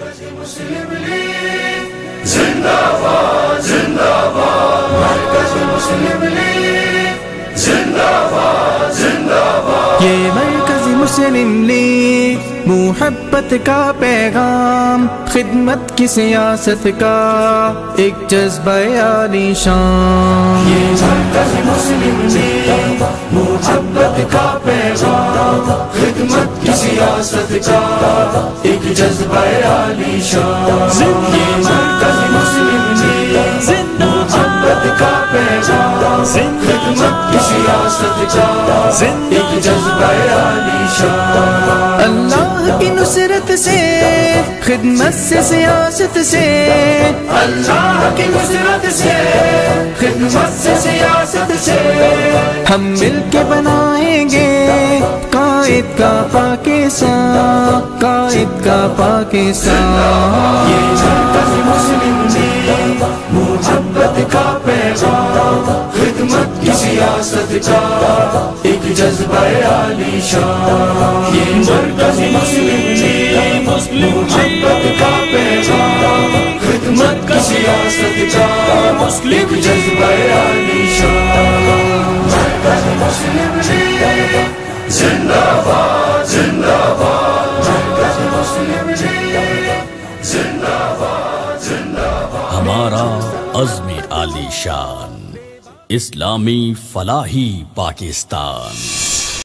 مسلم league زندہ باد زندہ باد، مرکز مسلم لیگ زندہ باد زندہ باد۔ یہ مرکز مسلم لیگ محبت کا پیغام، خدمت کی سیاست کا ایک جذبہ عالی شان۔ یہ مرکز مسلم لیگ محبت کا پیغام، خدمت کی سیاست کا ایک جذبہ عالی شان۔ یہ مرکز مسلم لیگ محبت کا پیغام، خدمت کی سیاست کا ایک جذبہ عالی شان۔ اللہ کی نصرت سے، خدمت سے، سیاست سے، اللہ کی نصرت سے، خدمت سے، سیاست سے، ہم مل کے بنائیں گے قائد کا پاکستان، قائد کا پاکستان۔ یہ مرکز مسلم لیگ محبت کا پیغام، خدمت کی سیاست کا ایک جذبہ عالی شان۔ یہ مرکز مسلم لیگ محبت کا پیغام، خدمت کی سیاست کا ایک جذبہ عالی شان۔ مرکز مسلم لیگ زندہ باد زندہ باد، مرکز مسلم لیگ زندہ باد زندہ باد۔ ہمارا عزم عالی شان، اسلامی فلاحی پاکستان۔